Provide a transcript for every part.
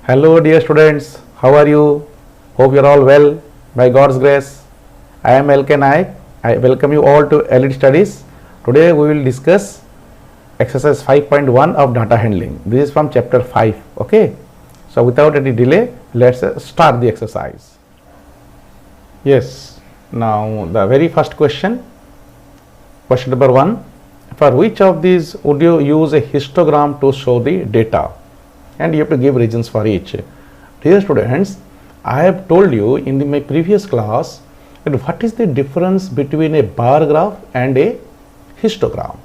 Hello dear students, how are you? Hope you are all well by God's grace. I am LK Naik. I welcome you all to Elite Studies. Today we will discuss exercise 5.1 of data handling. This is from chapter 5. Okay. So without any delay, let's start the exercise. Yes. Now the very first question. Question number 1. For which of these would you use a histogram to show the data? And you have to give reasons for each. Dear students, I have told you in my previous class that what is the difference between a bar graph and a histogram.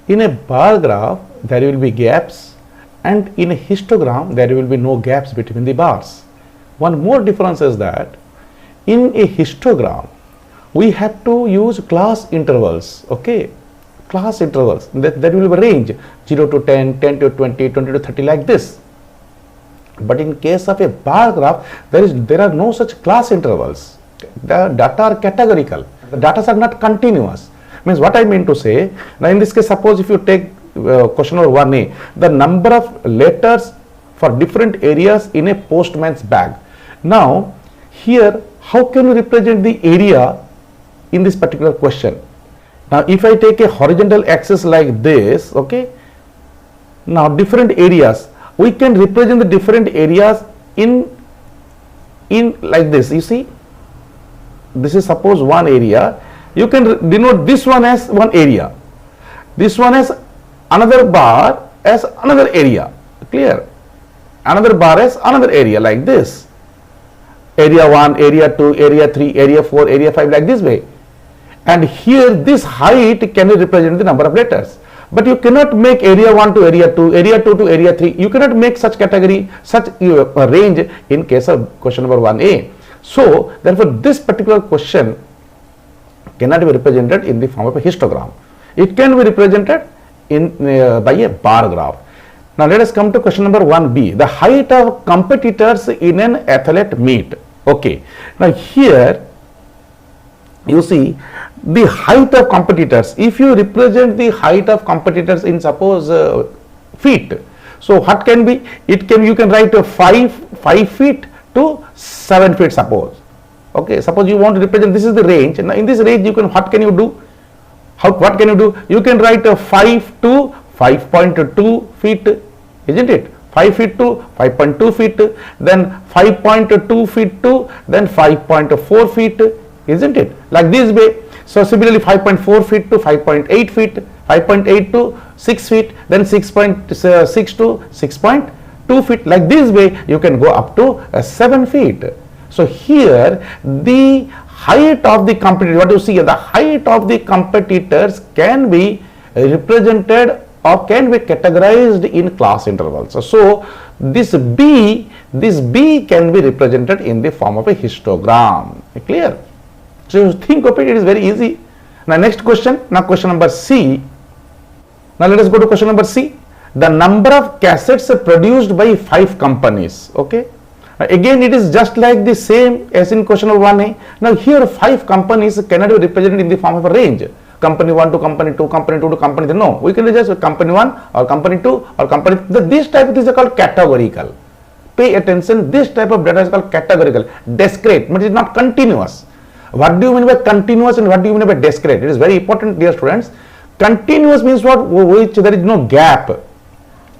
In a bar graph, there will be gaps, and in a histogram, there will be no gaps between the bars. One more difference is that in a histogram, we have to use class intervals. Okay, class intervals. That will be range 0 to 10, 10 to 20, 20 to 30, like this. But in case of a bar graph, there are no such class intervals. The data are categorical. The data are not continuous. Means what I mean to say, now in this case, suppose if you take question number 1a, the number of letters for different areas in a postman's bag. Now here, how can we represent the area in this particular question? Now if I take a horizontal axis like this, okay, now different areas, we can represent the different areas in like this. You see, this is suppose one area. You can denote this one as one area, this one as another bar as another area. Clear? Another bar as another area, like this. Area 1, area 2, area 3, area 4, area 5, like this way. And here this height can represent the number of letters. But you cannot make area 1 to area 2, area 2 to area 3. You cannot make such category, such range in case of question number 1a. So therefore this particular question cannot be represented in the form of a histogram. It can be represented in by a bar graph. Now let us come to question number 1b. The height of competitors in an athlete meet. Okay. Now here you see the height of competitors. If you represent the height of competitors in suppose feet, so what can be? It can, you can write a 5 feet to 7 feet, suppose. Okay, suppose you want to represent, this is the range. Now in this range, you can, what can you do? What can you do? You can write a 5 to 5.2 feet, isn't it? 5 feet to 5.2 feet, then 5.2 feet to then 5.4 feet, isn't it? Like this way. So similarly 5.4 feet to 5.8 feet, 5.8 to 6 feet, then 6.6 to 6.2 feet. Like this way you can go up to 7 feet. So here the height of the competitor, what you see, the height of the competitors can be represented or can be categorized in class intervals. So this B can be represented in the form of a histogram. Clear? So think of it, it is very easy. Now next question, now question number C. Now let us go to question number C. The number of cassettes produced by 5 companies. Okay. Again it is just like the same as in question number 1a. Now here 5 companies cannot be represented in the form of a range. Company 1 to company 2, company 2 to company 3. No, we can just company 1 or company 2 or company. This type of things are called categorical. Pay attention, this type of data is called categorical. Discrete, but it is not continuous. What do you mean by continuous and what do you mean by discrete? It is very important, dear students. Continuous means what? Which there is no gap,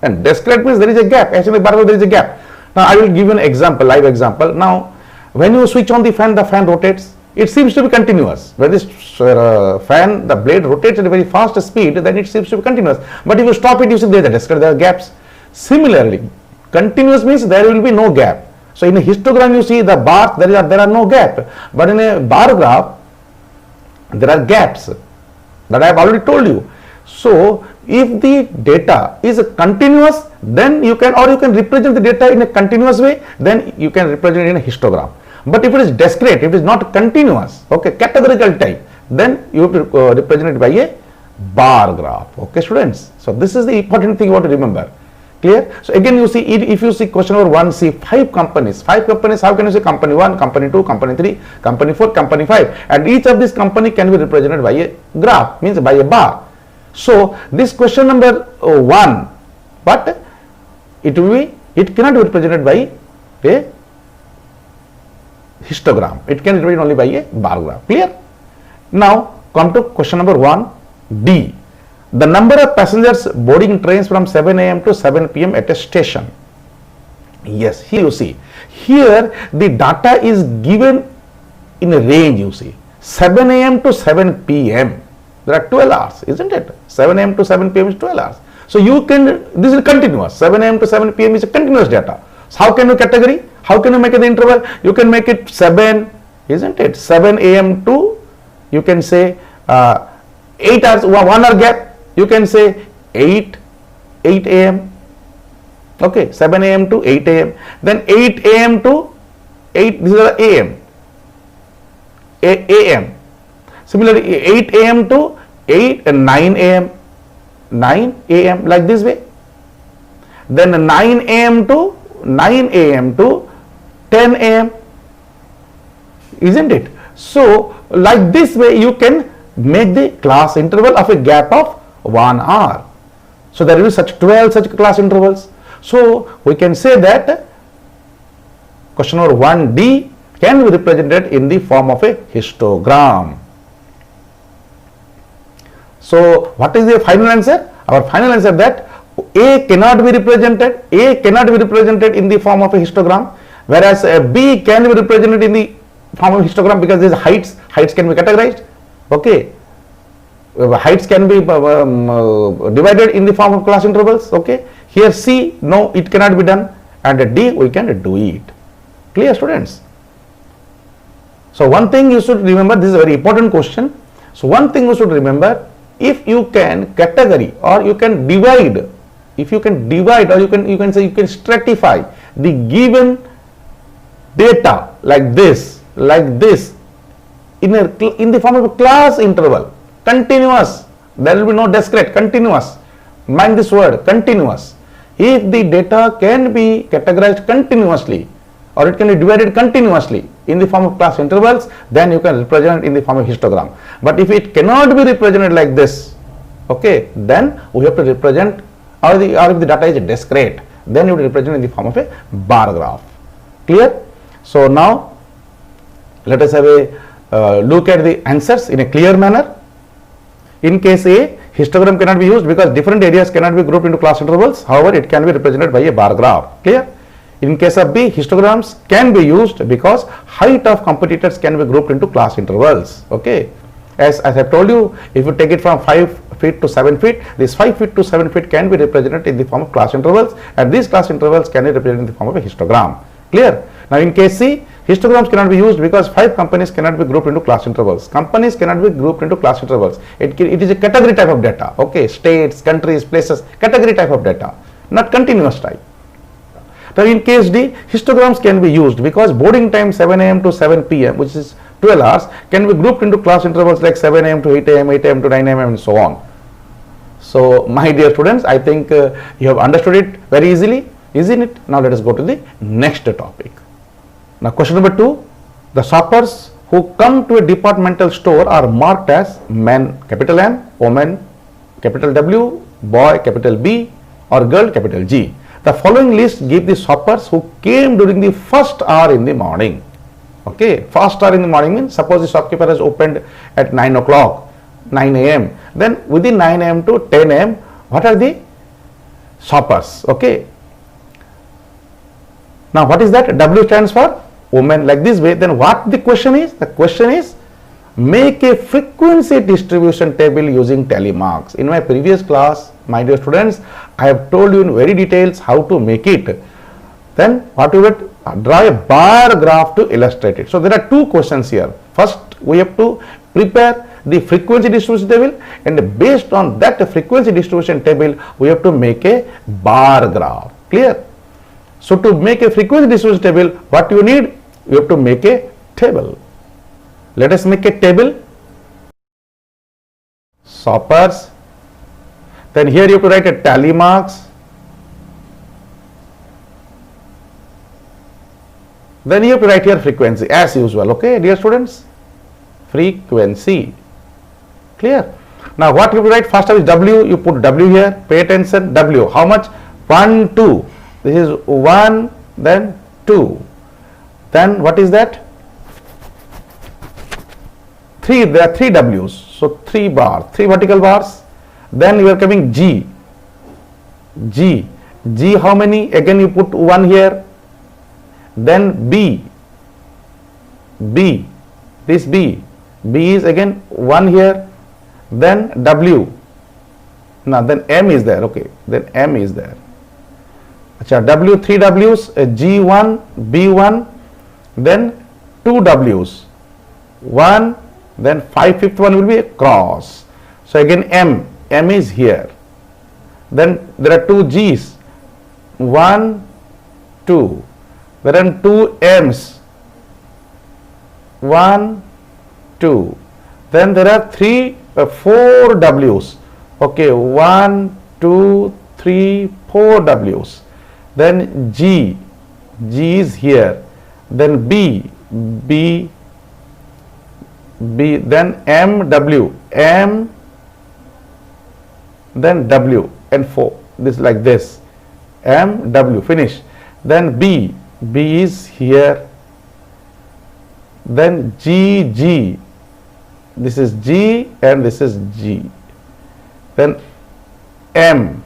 and discrete means there is a gap. Actually, there is a gap. Now I will give you an example, live example. Now when you switch on the fan rotates. It seems to be continuous. When this fan, the blade rotates at a very fast speed, then it seems to be continuous. But if you stop it, you see there is a discrete, there are gaps. Similarly, continuous means there will be no gap. So in a histogram you see the bars, there are no gap, but in a bar graph there are gaps, that I have already told you. So if the data is continuous, then you can, or you can represent the data in a continuous way, then you can represent it in a histogram. But if it is discrete, if it is not continuous, okay, categorical type, then you have to represent it by a bar graph. Okay students, so this is the important thing you want to remember. Clear? So again you see, if you see question number 1, see 5 companies, how can you say company 1, company 2, company 3, company 4, company 5, and each of this company can be represented by a graph, means by a bar. So this question number 1, but it cannot be represented by a histogram. It can be represented only by a bar graph. Clear? Now come to question number 1D. The number of passengers boarding trains from 7 a.m. to 7 p.m. at a station. Yes, here you see. Here the data is given in a range, you see. 7 a.m. to 7 p.m. There are 12 hours, isn't it? 7 a.m. to 7 p.m. is 12 hours. So you can, this is continuous. 7 a.m. to 7 p.m. is a continuous data. So how can you category? How can you make it the interval? You can make it 7, isn't it? 7 a.m. to, you can say 8 hours, 1 hour gap. You can say 8 a.m. Okay, 7 a.m. to 8 a.m. Then 8 a.m. to 8, this is the a.m. a.m. Similarly, 8 a.m. to 9 a.m. 9 a.m. like this way. Then 9 a.m. to 10 a.m. Isn't it? So, like this way you can make the class interval of a gap of 1 hour. So, there will be such 12 such class intervals. So, we can say that question number 1D can be represented in the form of a histogram. So, what is the final answer? Our final answer that A cannot be represented. A cannot be represented in the form of a histogram, whereas B can be represented in the form of histogram because there is heights. Heights can be categorized. Okay, heights can be divided in the form of class intervals. Okay, here C, no, it cannot be done, and D we can do it. Clear, students? So one thing you should remember, this is a very important question. So one thing you should remember, if you can category or you can divide, if you can divide or you can say you can stratify the given data like this in the form of a class interval, continuous, there will be no discrete, continuous. Mind this word, continuous. If the data can be categorized continuously or it can be divided continuously in the form of class intervals, then you can represent it in the form of histogram. But if it cannot be represented like this, okay, then we have to represent, or if the data is discrete, then you will represent in the form of a bar graph. Clear? So now let us have a look at the answers in a clear manner. In case A, histogram cannot be used because different areas cannot be grouped into class intervals. However, it can be represented by a bar graph. Clear? In case of B, histograms can be used because height of competitors can be grouped into class intervals. Okay, as I have told you, if you take it from 5 feet to 7 feet, this 5 feet to 7 feet can be represented in the form of class intervals, and these class intervals can be represented in the form of a histogram. Clear? Now in case C, histograms cannot be used because 5 companies cannot be grouped into class intervals. Companies cannot be grouped into class intervals. It is a category type of data. Okay, states, countries, places, category type of data, not continuous type. Now in case D, histograms can be used because boarding time 7 a.m. to 7 p.m. which is 12 hours can be grouped into class intervals like 7 a.m. to 8 a.m., 8 a.m. to 9 a.m. and so on. So my dear students, I think you have understood it very easily, isn't it? Now let us go to the next topic. Now question number 2, the shoppers who come to a departmental store are marked as men capital M, woman capital W, boy capital B or girl capital G. The following list give the shoppers who came during the first hour in the morning. Okay, first hour in the morning means suppose the shopkeeper has opened at 9 o'clock, 9 a.m. Then within 9 a.m. to 10 a.m. what are the shoppers? Okay. Now what is that? W stands for woman, like this way. Then what the question is? The question is make a frequency distribution table using tally marks. In my previous class, my dear students, I have told you in very details how to make it. Then what we would draw a bar graph to illustrate it. So there are two questions here. First, we have to prepare the frequency distribution table, and based on that frequency distribution table, we have to make a bar graph. Clear? So to make a frequency distribution table, what you need? You have to make a table. Let us make a table. Shoppers. Then here you have to write a tally marks. Then you have to write here frequency as usual. Okay, dear students, frequency. Clear? Now what you have to write? First is W. You put W here. Pay attention. W. How much? 1, 2. This is 1, then 2. Then what is that? 3. There are 3 W's. So 3 bars, 3 vertical bars. Then you are coming G. G. G how many? Again you put 1 here. Then B. B. This B. B is again 1 here. Then W. Now then M is there. Okay. Then M is there. Achha, W, 3 W's, G1, B1, then 2 W's, 1, then 5th one will be a cross. So again M is here. Then there are 2 G's, 1, 2, there are 2 M's, 1, 2, then there are 4 W's. Okay, 1, 2, 3, 4 W's. Then G is here, then B, then M, then W, and 4. This like this, M, W, finish. Then B is here, then G, this is G and this is G. Then M,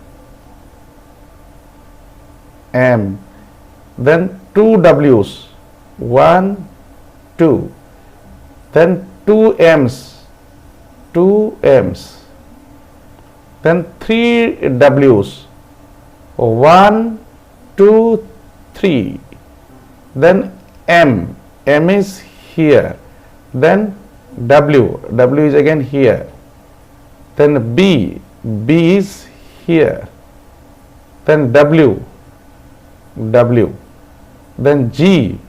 then 2 W's, 1, 2, then 2 M's, then 3 W's, 1, 2, 3, then M is here, then W is again here, then B is here, then W, then G,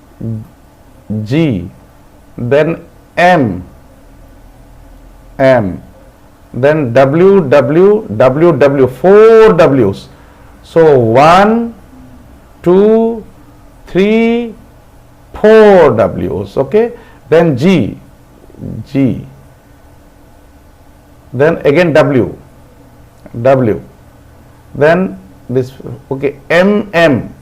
then M, then W, 4 W's. So 1, 2, 3, 4 W's. Okay. Then G, then again W, then this, okay, M and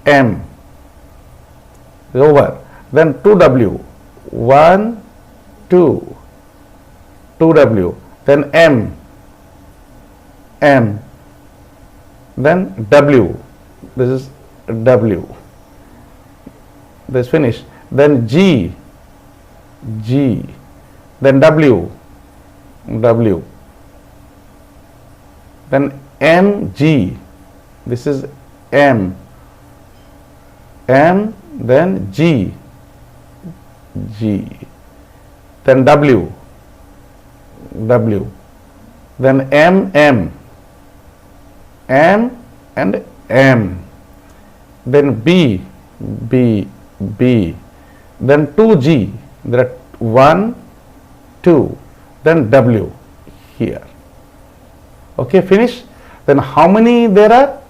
M is over. Then 2 W, 1, 2 W, then M, then W, this is W, this finish. Then G, then W, then MG, this is M, then G, then W, then M and M, then B, then 2G, there are 1, 2, then W here. Okay, finish. Then how many there are?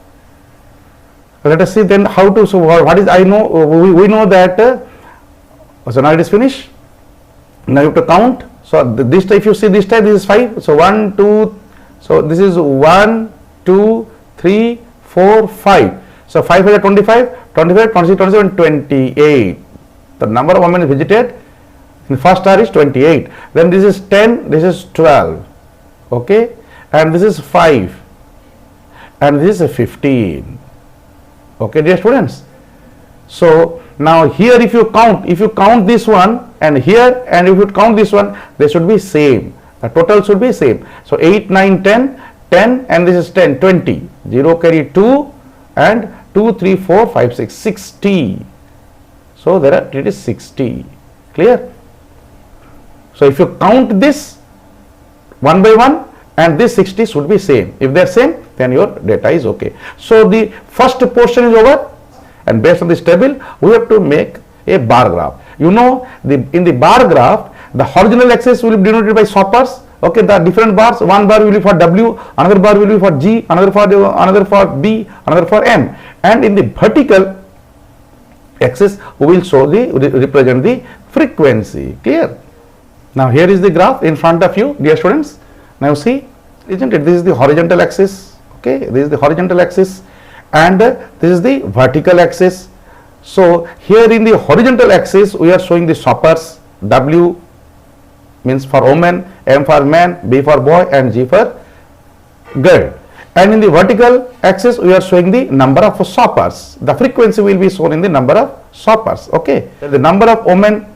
Let us see then how to, so what is, I know, we know that, so now it is finished. Now you have to count. So this time, if you see this time, this is 5. So 1, 2, so this is 1, 2, 3, 4, 5. So 5 is 25, 26, 27, 28. The number of women visited in first star is 28. Then this is 10, this is 12. Okay. And this is 5. And this is 15. Okay, dear students. So now here if you count this one and here, and if you count this one, they should be same. The total should be same. So 8, 9, 10, 10, and this is 10, 20. 0 carry 2 and 2, 3, 4, 5, 6, 60. So there are, it is 60. Clear? So if you count this one by one, and this 60 should be same. If they are same, then your data is okay. So the first portion is over, and based on this table, we have to make a bar graph. You know, in the bar graph, the horizontal axis will be denoted by shoppers. Okay, the different bars. One bar will be for W, another bar will be for G, another for B, another for M. And in the vertical axis, we will show represent the frequency. Clear? Now here is the graph in front of you, dear students. Now see, isn't it? This is the horizontal axis. Okay, this is the horizontal axis, and this is the vertical axis. So here in the horizontal axis we are showing the shoppers. W means for woman, M for man, B for boy, and G for girl. And in the vertical axis we are showing the number of shoppers. The frequency will be shown in the number of shoppers. Okay, the number of women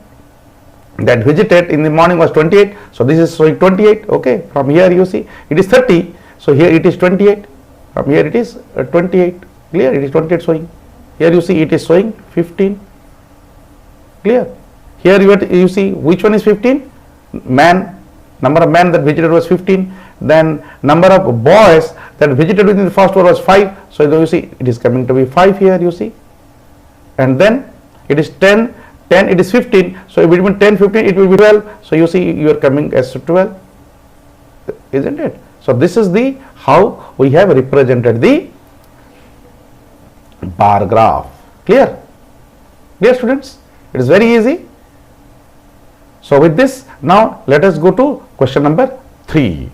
that visited in the morning was 28, so this is showing 28. Okay, from here you see it is 30, so here it is 28, from here it is 28. Clear? It is 28 showing. Here you see it is showing 15. Clear? Here you see which one is 15? Man, number of men that visited was 15. Then number of boys that visited within the first hour was 5. So you see it is coming to be 5 here, you see. And then it is 10, 10 it is 15. So between 10, 15 it will be 12. So you see you are coming as 12, isn't it? So this is the how we have represented the bar graph. Clear? Dear students, it is very easy. So with this, now let us go to question number 3.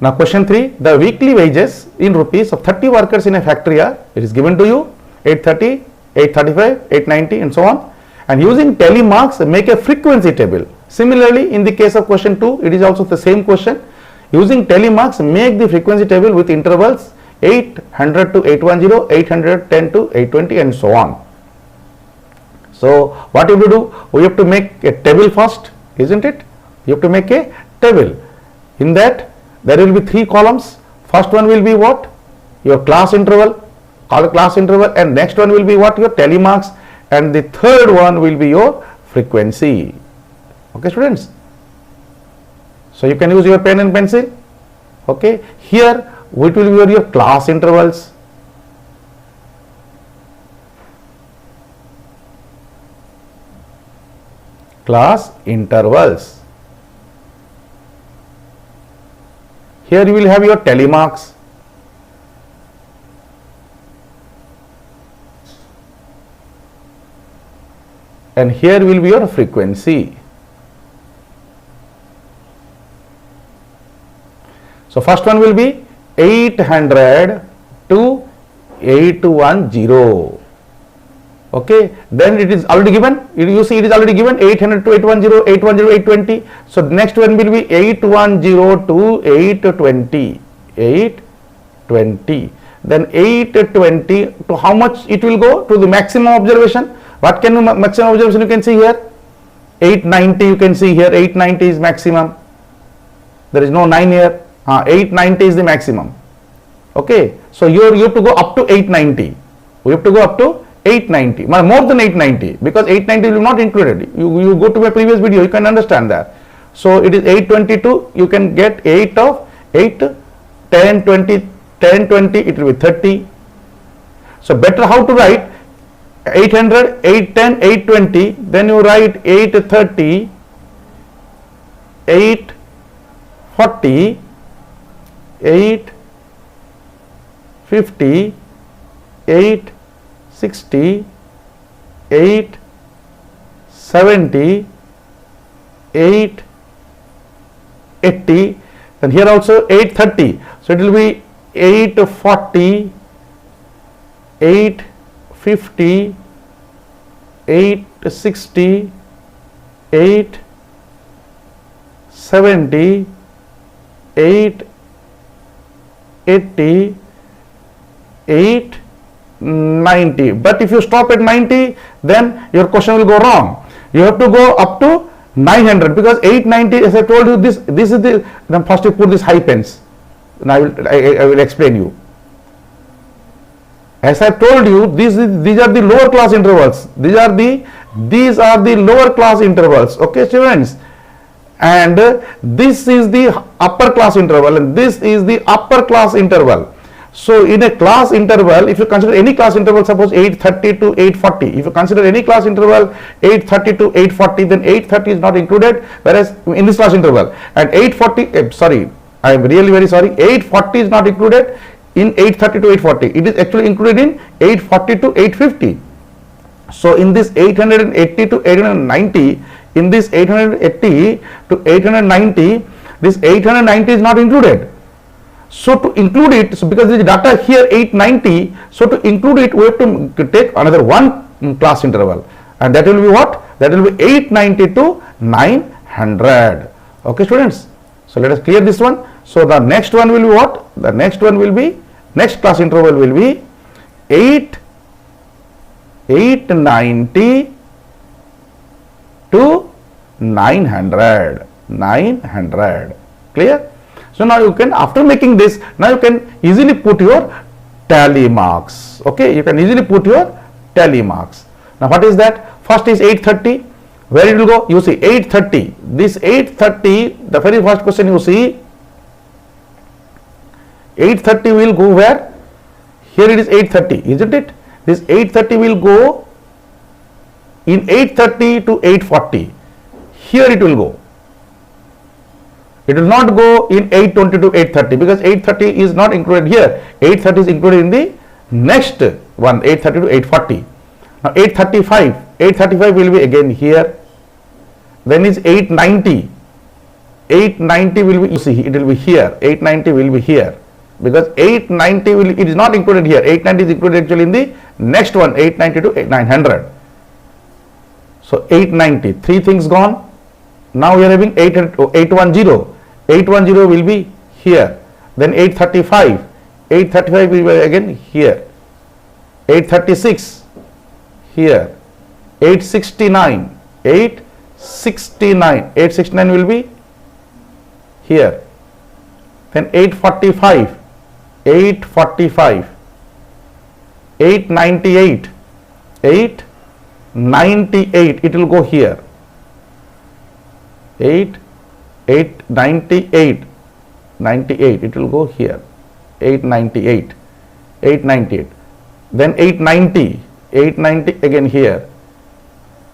Now question 3, the weekly wages in rupees of 30 workers in a factory are, it is given to you 830, 835, 890 and so on, and using tally marks make a frequency table. Similarly, in the case of question 2, it is also the same question. Using tally marks make the frequency table with intervals 800 to 810, 810 to 820 and so on. So what you have to do? We have to make a table first, isn't it? You have to make a table. In that there will be 3 columns. First one will be what? Your class interval, call it class interval, and next one will be what? Your tally marks, and the third one will be your frequency. Okay, students? So you can use your pen and pencil. Okay, here what will be your class intervals? Class intervals. Here you will have your tally marks. And here will be your frequency. So first one will be 800 to 810. Okay, then it is already given. You see it is already given 800 to 810, 810, 820. So next one will be 810 to 820, 820. Then 820 to how much it will go? To the maximum observation. What can you maximum observation you can see here? 890 you can see here. 890 is maximum. There is no 9 here. 890 is the maximum. Okay, so you have to go up to 890. We have to go up to 890, more than 890, because 890 will not included. You go to my previous video, you can understand that. So it is 822, you can get 8 of 8, 10, 20, 10, 20, it will be 30. So better how to write 800, 810, 820, then you write 830, 840, 850, 860, 870, 880, then here also 830. So it will be 840, 850, 860, 870, 880, 890. But if you stop at 90, then your question will go wrong. You have to go up to 900, because 890, as I told you, this is the, then first you put this hyphens, and I will explain you. As I told you, these are the lower class intervals. These are the lower class intervals. Okay, students, and this is the upper class interval, and this is the upper class interval. So in a class interval, if you consider any class interval, suppose 830 to 840, if you consider any class interval 830 to 840, then 830 is not included, whereas in this class interval, and 840, sorry, I am really very sorry, 840 is not included in 830 to 840, it is actually included in 840 to 850. So in this 880 to 890, in this 880 to 890, this 890 is not included. So to include it, so because the data here 890, so to include it we have to take another one class interval, and that will be what? That will be 890 to 900. Okay students, so let us clear this one. So the next one will be what? The next one will be, next class interval will be 890 to 900. Clear? So now you can, after making this, now you can easily put your tally marks. Okay, you can easily put your tally marks. Now what is that? First is 830. Where it will go? You see 830. This 830, the very first question you see, 830 will go where? Here it is 830, isn't it? This 830 will go in 830 to 840. Here it will go. It will not go in 820 to 830 because 830 is not included here. 830 is included in the next one, 830 to 840. Now 835 will be again here. Then is 890. 890 will be, you see, it will be here. 890 will be here because 890 will, it is not included here. 890 is included actually in the next one, 890 to 900. So 890, three things gone. Now we are having 810. 810 will be here. Then 835. 835 will be again here. 836 here. 869. 869 will be here. Then 845. 898. 898, it will go here. 898, 98, it will go here. 898. Then 890 again here.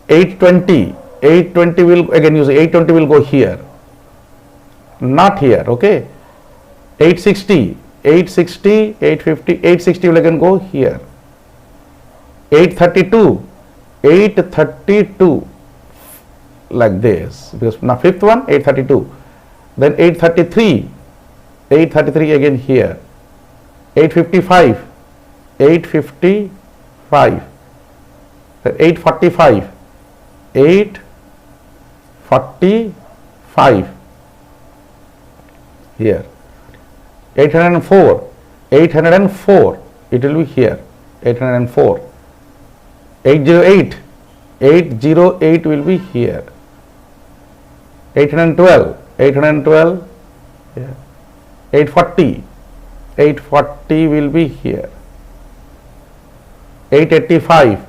820 will again, use 820 will go here, not here. Okay. 860, 850, 860 will again go here. 832, like this, because now fifth one 832. Then 833 again here. 855, 845. Then 845 here. 804 it will be here. 804. 808 will be here. 812 here. 840 will be here. 885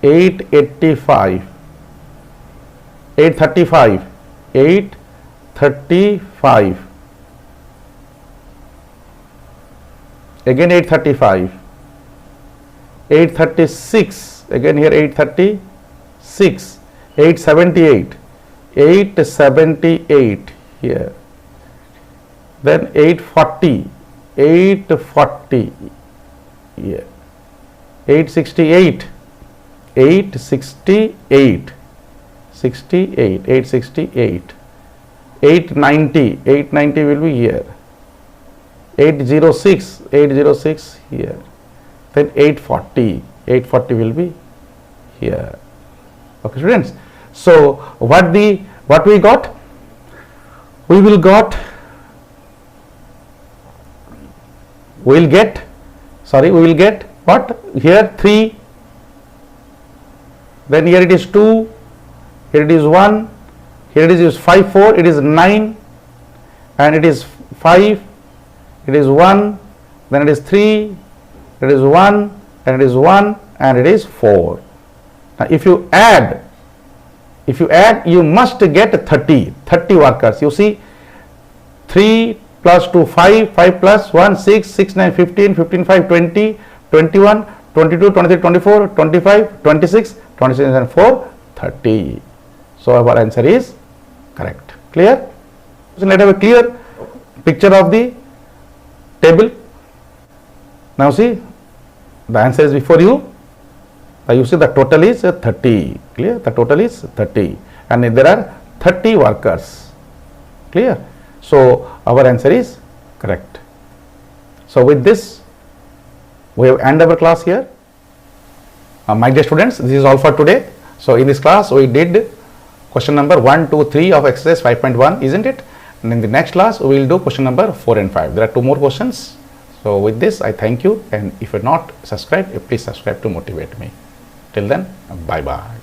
835 again 835. 836 again here. 836. 878 here. Then 840 here. 868 890 will be here. 806 here. Then 840 will be here. Okay students, so what we got? We will get what? Here 3, then here it is 2, here it is 1, here it is 5, 4, it is 9, and it is 5, it is 1, then it is 3, it is 1, and it is 1, and it is 4. Now if you add, you must get 30 workers. You see, 3 plus 2 5, 5 plus 1 6, 6 9 15, 15 5 20, 21, 22, 23, 24, 25, 26, 26 and 4 30. So our answer is correct. Clear? So let us have a clear picture of the table. Now see, the answer is before you. You see the total is 30. Clear? The total is 30 and there are 30 workers. Clear? So our answer is correct. So with this, we have end our class here. My dear students, this is all for today. So in this class, we did question number 1, 2, 3 of exercise 5.1, isn't it? And in the next class, we will do question number 4 and 5. There are 2 more questions. So with this, I thank you, and if you're not subscribed, please subscribe to motivate me. Till then, bye bye.